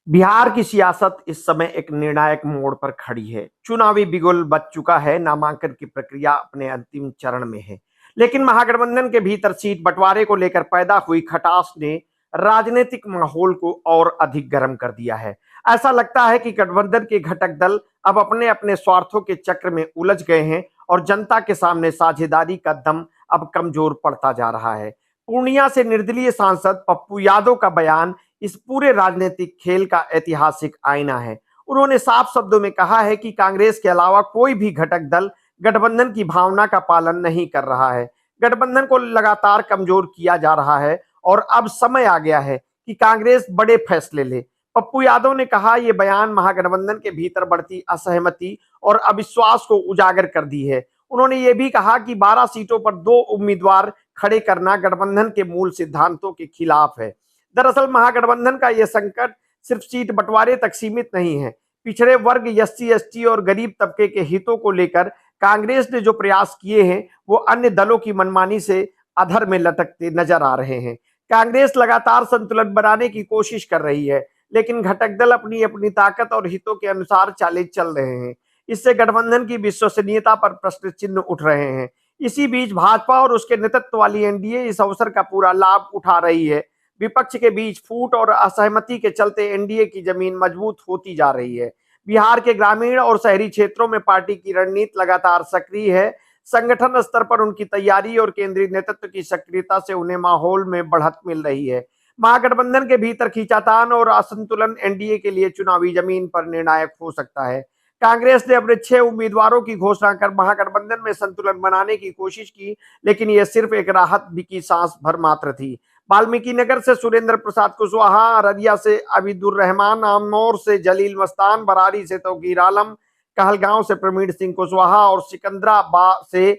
बिहार की सियासत इस समय एक निर्णायक मोड़ पर खड़ी है। चुनावी बिगुल बज चुका है, नामांकन की प्रक्रिया अपने अंतिम चरण में है। लेकिन महागठबंधन के भीतर सीट बंटवारे को लेकर पैदा हुई खटास ने राजनीतिक माहौल को और अधिक गर्म कर दिया है। ऐसा लगता है कि गठबंधन के घटक दल अब अपने अपने स्वार्थों के चक्र में उलझ गए हैं और जनता के सामने साझेदारी का दम अब कमजोर पड़ता जा रहा है। पूर्णिया से निर्दलीय सांसद पप्पू यादव का बयान इस पूरे राजनीतिक खेल का ऐतिहासिक आईना है। उन्होंने साफ शब्दों में कहा है कि कांग्रेस के अलावा कोई भी घटक दल गठबंधन की भावना का पालन नहीं कर रहा है। गठबंधन को लगातार कमजोर किया जा रहा है और अब समय आ गया है कि कांग्रेस बड़े फैसले ले। पप्पू यादव ने कहा, यह बयान महागठबंधन के भीतर बढ़ती असहमति और अविश्वास को उजागर कर दी है। उन्होंने ये भी कहा कि 12 सीटों पर 2 उम्मीदवार खड़े करना गठबंधन के मूल सिद्धांतों के खिलाफ है। दरअसल महागठबंधन का यह संकट सिर्फ सीट बंटवारे तक सीमित नहीं है। पिछड़े वर्ग, एससी एसटी और गरीब तबके के हितों को लेकर कांग्रेस ने जो प्रयास किए हैं वो अन्य दलों की मनमानी से अधर में लटकते नजर आ रहे हैं। कांग्रेस लगातार संतुलन बनाने की कोशिश कर रही है, लेकिन घटक दल अपनी अपनी ताकत और हितों के अनुसार चाले चल रहे हैं। इससे गठबंधन की विश्वसनीयता पर प्रश्न चिन्ह उठ रहे हैं। इसी बीच भाजपा और उसके नेतृत्व वाली एनडीए इस अवसर का पूरा लाभ उठा रही है। विपक्ष के बीच फूट और असहमति के चलते एनडीए की जमीन मजबूत होती जा रही है। बिहार के ग्रामीण और शहरी क्षेत्रों में पार्टी की रणनीति लगातार सक्रिय है। संगठन स्तर पर उनकी तैयारी और केंद्रीय नेतृत्व की सक्रियता से उन्हें माहौल में बढ़त मिल रही है। महागठबंधन के भीतर खींचातान और असंतुलन एनडीए के लिए चुनावी जमीन पर निर्णायक हो सकता है। कांग्रेस ने अपने 6 उम्मीदवारों की घोषणा कर महागठबंधन में संतुलन बनाने की कोशिश की, लेकिन यह सिर्फ एक राहत की सांस भर मात्र थी। वाल्मीकि नगर से सुरेंद्र प्रसाद कुशवाहा, अररिया से अबीदुर रहमान, आमनौर से जलील मस्तान, बरारी से तौकीर आलम, कहलगांव से प्रवीण सिंह कुशवाहा और सिकंदराबाद से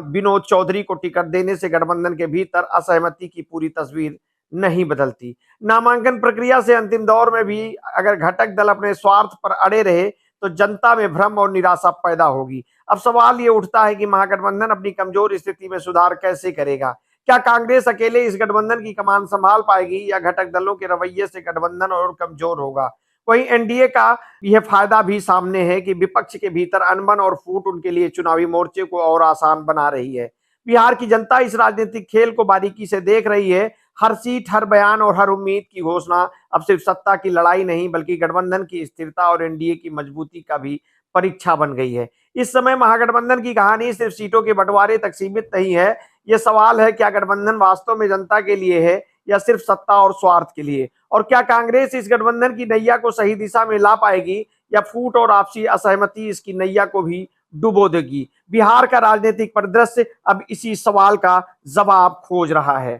विनोद चौधरी को टिकट देने से गठबंधन के भीतर असहमति की पूरी तस्वीर नहीं बदलती। नामांकन प्रक्रिया से अंतिम दौर में भी अगर घटक दल अपने स्वार्थ पर अड़े रहे तो जनता में भ्रम और निराशा पैदा होगी। अब सवाल ये उठता है कि महागठबंधन अपनी कमजोर स्थिति में सुधार कैसे करेगा। क्या कांग्रेस अकेले इस गठबंधन की कमान संभाल पाएगी या घटक दलों के रवैये से गठबंधन और कमजोर होगा। वहीं एनडीए का यह फायदा भी सामने है कि विपक्ष के भीतर अनबन और फूट उनके लिए चुनावी मोर्चे को और आसान बना रही है। बिहार की जनता इस राजनीतिक खेल को बारीकी से देख रही है। हर सीट, हर बयान और हर उम्मीद की घोषणा अब सिर्फ सत्ता की लड़ाई नहीं बल्कि गठबंधन की स्थिरता और एनडीए की मजबूती का भी परीक्षा बन गई है। इस समय महागठबंधन की कहानी सिर्फ सीटों के बंटवारे तक सीमित नहीं है। यह सवाल है, क्या गठबंधन वास्तव में जनता के लिए है या सिर्फ सत्ता और स्वार्थ के लिए। और क्या कांग्रेस इस गठबंधन की नैया को सही दिशा में ला पाएगी या फूट और आपसी असहमति इसकी नैया को भी डुबो देगी। बिहार का राजनीतिक परिदृश्य अब इसी सवाल का जवाब खोज रहा है।